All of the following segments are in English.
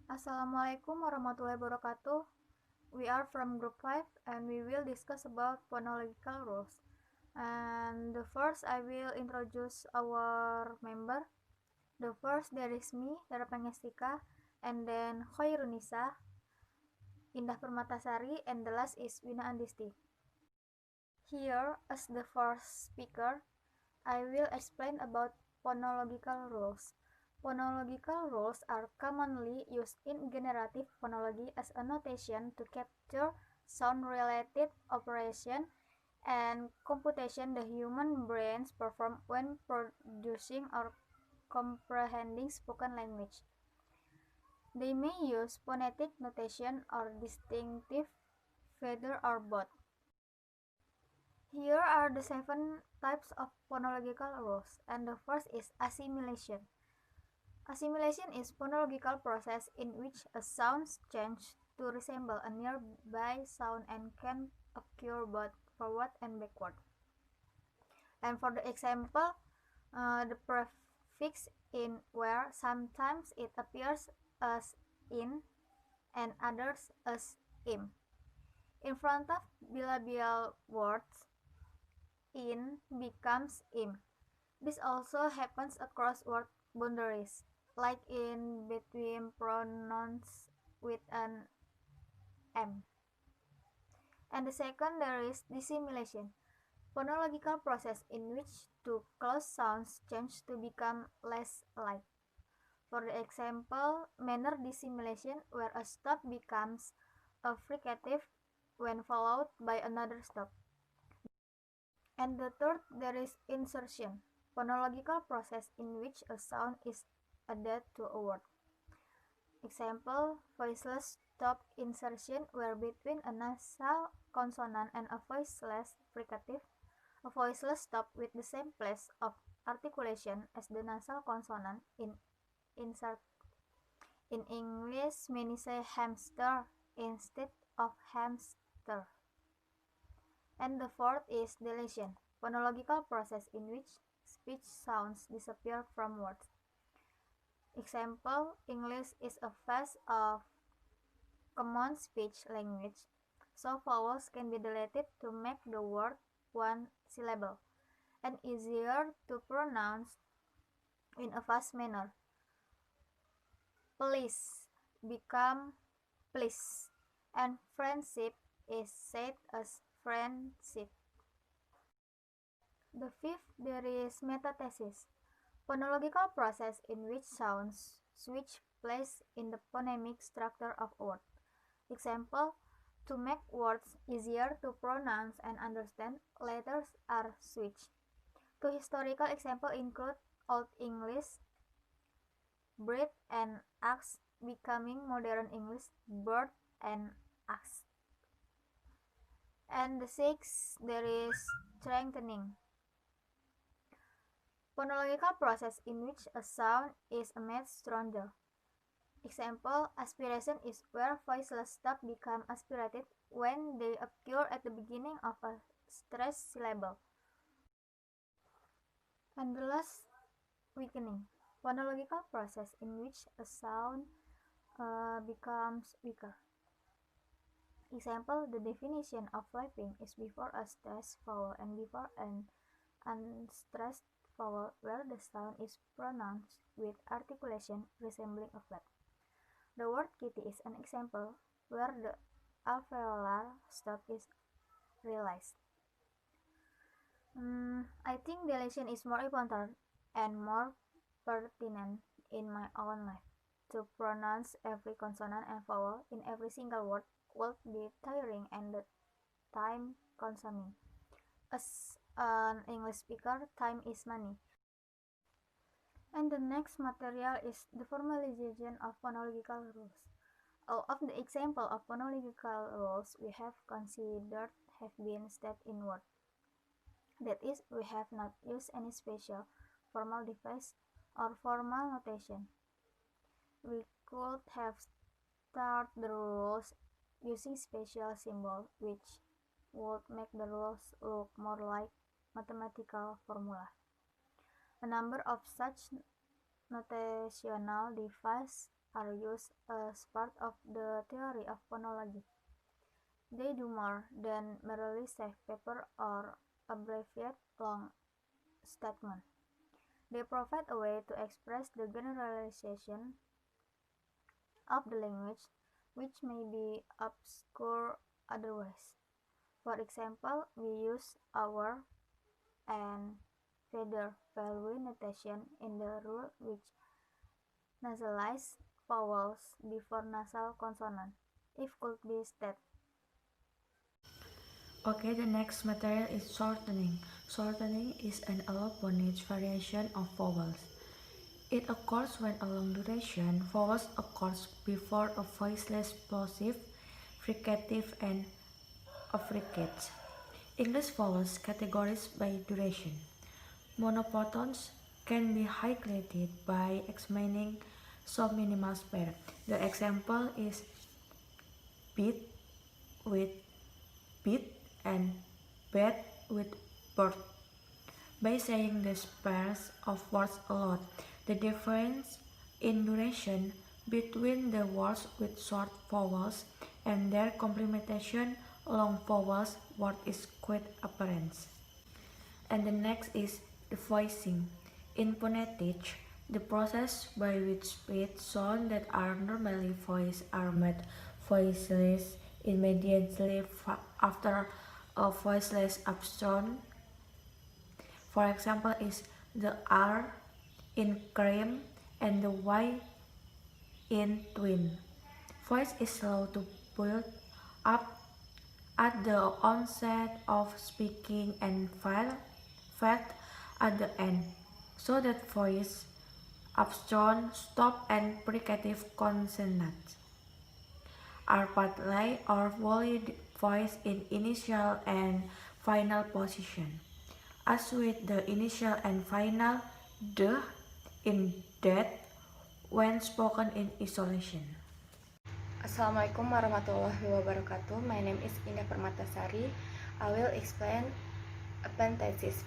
Assalamualaikum warahmatullahi wabarakatuh. We are from group 5 and we will discuss about phonological rules. And the first I will introduce our member. The first there is me, Dara Pangestika, and then Khairunisa, Indah Permatasari, and the last is Wina Andisti. Here, as the first speaker, I will explain about phonological rules. Phonological rules are commonly used in generative phonology as a notation to capture sound-related operation and computation the human brains perform when producing or comprehending spoken language. They may use phonetic notation or distinctive feature or both. Here are the 7 types of phonological rules, and the first is assimilation. Assimilation is phonological process in which a sound changes to resemble a nearby sound and can occur both forward and backward. And for the example, the prefix in where sometimes it appears as in and others as im. In front of bilabial words, in becomes im. This also happens across word boundaries, like in between pronouns with an M. And the second, there is dissimilation, phonological process in which two close sounds change to become less alike. For the example, manner dissimilation, where a stop becomes a fricative when followed by another stop. And the third, there is insertion, phonological process in which a sound is added to a word. Example, voiceless stop insertion, where between a nasal consonant and a voiceless fricative, a voiceless stop with the same place of articulation as the nasal consonant in insert. In English, many say hamster instead of hamster. And the fourth is deletion, phonological process in which speech sounds disappear from words. Example, English is a vast of common speech language, so vowels can be deleted to make the word one syllable and easier to pronounce in a fast manner. Please become please, and friendship is said as friendship. The fifth, there is metathesis, phonological process in which sounds switch place in the phonemic structure of a word. Example, to make words easier to pronounce and understand, letters are switched. Two historical examples include Old English, breed and axe, becoming modern English, bird and axe. And the sixth, there is strengthening, phonological process in which a sound is made stronger. Example, aspiration is where voiceless stop become aspirated when they occur at the beginning of a stressed syllable. And the last, weakening, phonological process in which a sound becomes weaker. Example, the definition of flapping is before a stressed vowel and before an unstressed vowel where the sound is pronounced with articulation resembling a flap. The word kitty is an example where the alveolar stop is realized. I think deletion is more important and more pertinent in my own life. To pronounce every consonant and vowel in every single word would be tiring and time-consuming. As an English speaker, time is money. And the next material is the formalization of phonological rules. All of the examples of phonological rules we have considered have been stated in word. That is, we have not used any special formal device or formal notation. We could have started the rules using special symbols, which would make the rules look more like mathematical formula. A number of such notational devices are used as part of the theory of phonology. They do more than merely save paper or abbreviate long statements. They provide a way to express the generalization of the language which may be obscure otherwise. For example, we use our and feather value notation in the rule which nasalize vowels before nasal consonant, if could be stated. Okay, the next material is shortening. Shortening is an allophonic variation of vowels. It occurs when a long duration vowels occurs before a voiceless plosive, fricative, and affricates. English vowels categorized by duration. Monophthongs can be highlighted by examining some minimal pair. The example is beat with beat and bed with bird. By saying the pairs of words aloud, the difference in duration between the words with short vowels and their complementation long vowels word is quite apparent. And the next is the voicing. In phonetics, the process by which speech sounds that are normally voiced are made voiceless immediately after a voiceless uptone. For example, is the R in cream and the Y in twin. Voice is slow to build up at the onset of speaking and fat at the end, so that voice, uptone, stop, and fricative consonants are partly or wholly voiced in initial and final position. As with the initial and final, the in that when spoken in isolation. Assalamualaikum warahmatullahi wabarakatuh. My name is Indah Permatasari. I will explain epenthesis.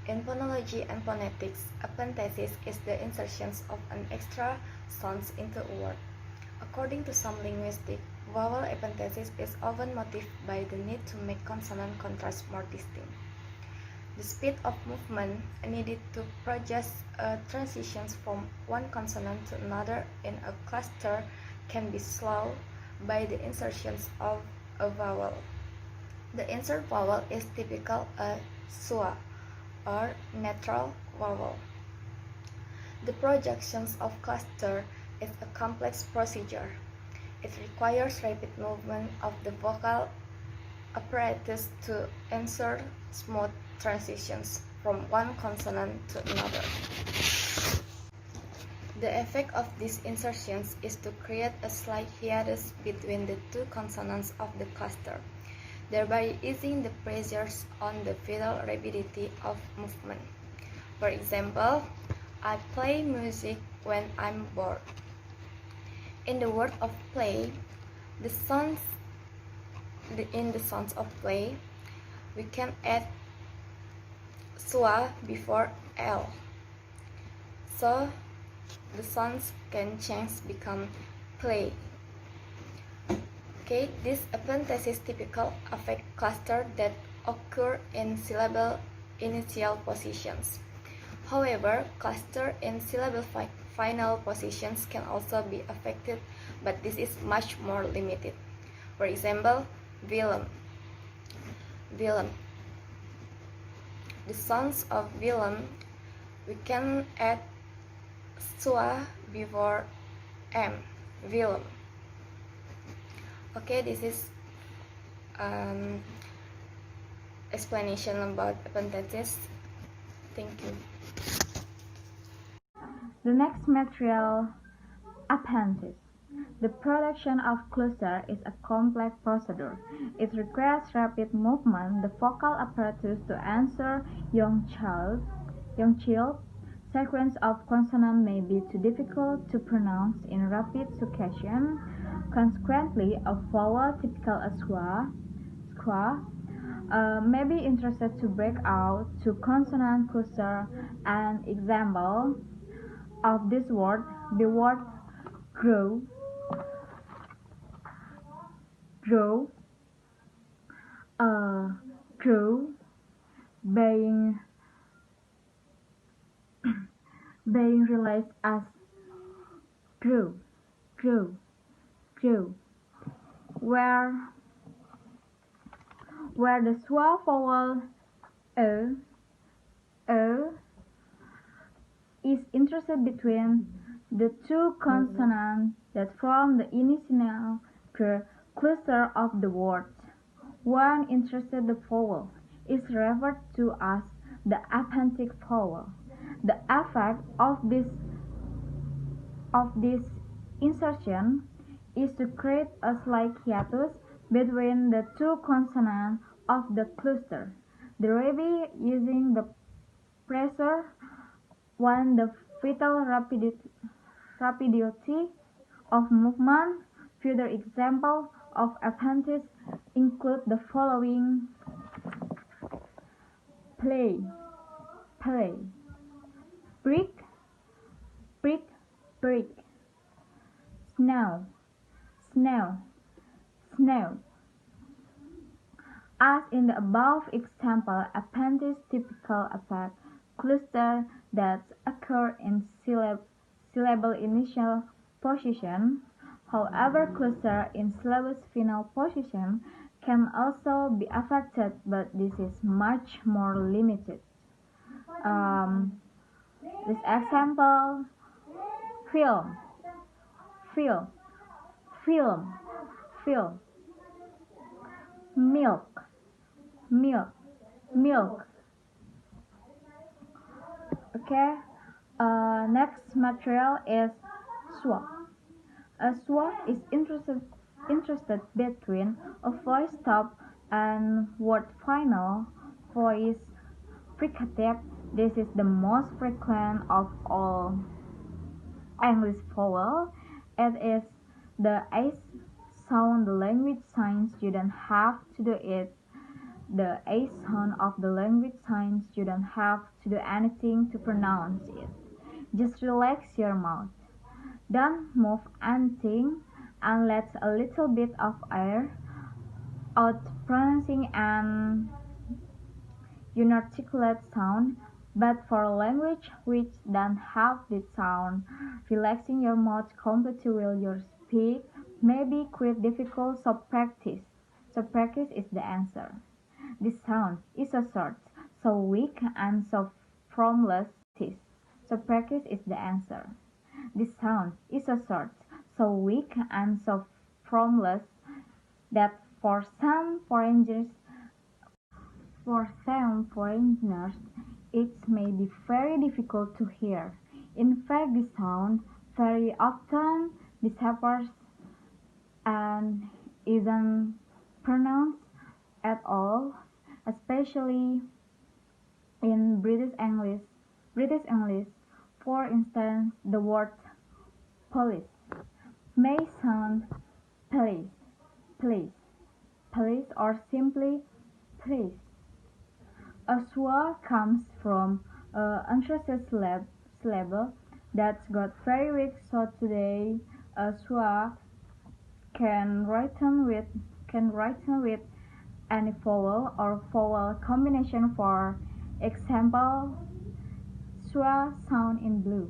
In phonology and phonetics, epenthesis is the insertions of an extra sound into a word. According to some linguistics, vowel epenthesis is often motivated by the need to make consonant contrast more distinct. The speed of movement needed to produce transitions from one consonant to another in a cluster can be slowed by the insertions of a vowel. The insert vowel is typical a schwa or neutral vowel. The projections of cluster is a complex procedure. It requires rapid movement of the vocal apparatus to ensure smooth transitions from one consonant to another. The effect of these insertions is to create a slight hiatus between the two consonants of the cluster, thereby easing the pressures on the vital rapidity of movement. For example, I play music when I'm bored. In the word of play, in the sounds of play, we can add schwa before L. So the sounds can change become play. Okay, this epenthesis typical affect cluster that occur in syllable initial positions. However, cluster in syllable final positions can also be affected, but this is much more limited. For example, Willem. The sounds of Willem, we can add schwa before M, Willem. Okay, this is explanation about epenthesis. Thank you. The next material, appendix. The production of cluster is a complex procedure. It requires rapid movement, the vocal apparatus to answer young child. Sequence of consonants may be too difficult to pronounce in rapid succession. Consequently, a vowel typical as schwa may be interested to break out to consonant cluster. An example of this word, the word grow, grow, grow, being being realized as grow, grow, grow, where the schwa vowel e, e is inserted between the two consonants that form the initial cluster of the word. When inserted the vowel is referred to as the appendic vowel. The effect of this insertion is to create a slight hiatus between the two consonants of the cluster, thereby using the pressure when the vital rapidity of movement. Further examples of appendage include the following: play, play, brick, brick, brick, snow, snow, snow. As in the above example, appendage typical affect clusters that occur in syllable initial position. However, clusters in syllabus final position can also be affected, but this is much more limited. This example: film, film, film, film, milk, milk, milk. Okay. Next material is swap. A swap is interested between a voice stop and word final voice fricative. This is the most frequent of all English vowel. It is the S sound. The language signs you don't have to do it. The A sound of the language signs you don't have to do anything to pronounce it. Just relax your mouth. Don't move anything and let a little bit of air out pronouncing an inarticulate sound. But for language which don't have this sound, relaxing your mouth completely while you speak may be quite difficult, so practice. So practice is the answer. This sound is so short, so weak, and so formless. So practice is the answer. This sound is so short, so weak, and so formless that for some foreigners, it may be very difficult to hear. In fact, this sound very often disappears and isn't pronounced at all, especially in British English. For instance, the word police may sound police, police, police, or simply police. A schwa comes from an unstressed syllable that got very weak, so today a schwa can written with any vowel or vowel combination. For example, schwa sound in blue.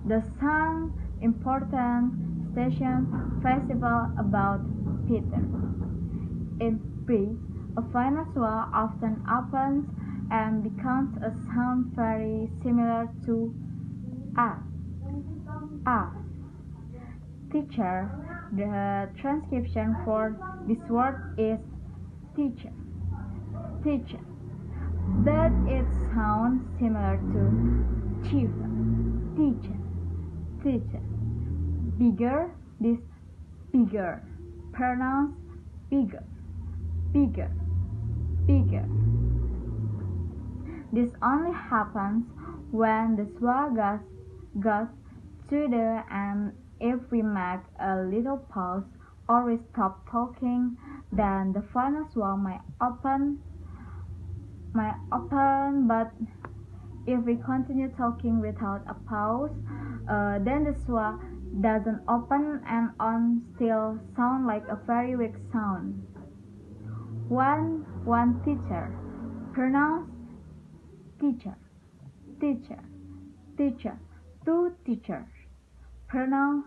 The song important station festival about Peter. In Greek, a final schwa often opens and becomes a sound very similar to a. A. Teacher. The transcription for this word is teacher. Teacher. But it sounds similar to chief. Teacher. Teacher. Bigger. This bigger. Pronounced bigger. Bigger. Bigger. This only happens when the schwa goes to the end. If we make a little pause or we stop talking, then the final schwa might open, but If we continue talking without a pause, then the schwa doesn't open and on still sound like a very weak sound. One teacher. Pronounce teacher, teacher, teacher. Two teachers. Pronounce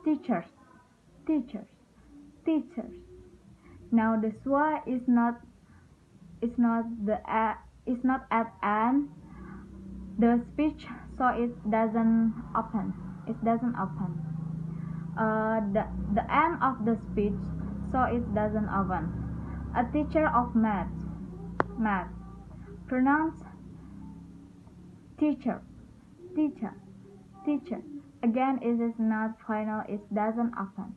teachers, teachers, teachers. Now the schwa is not at an the speech, so it doesn't open. It doesn't open. The end of the speech, so it doesn't open. A teacher of math. Pronounce teacher, teacher, teacher. Again, it is not final. It doesn't open.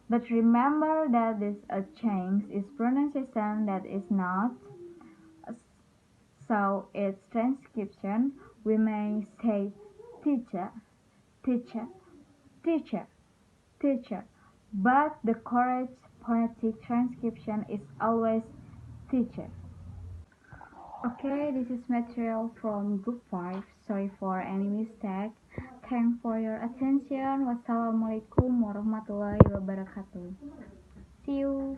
But remember that this a change is pronunciation that is not. So its transcription we may say teacher, teacher, teacher, teacher, but the correct phonetic transcription is always teacher. Okay, this is material from Group 5. Sorry for any mistake. Thanks for your attention. Wassalamualaikum warahmatullahi wabarakatuh. See you.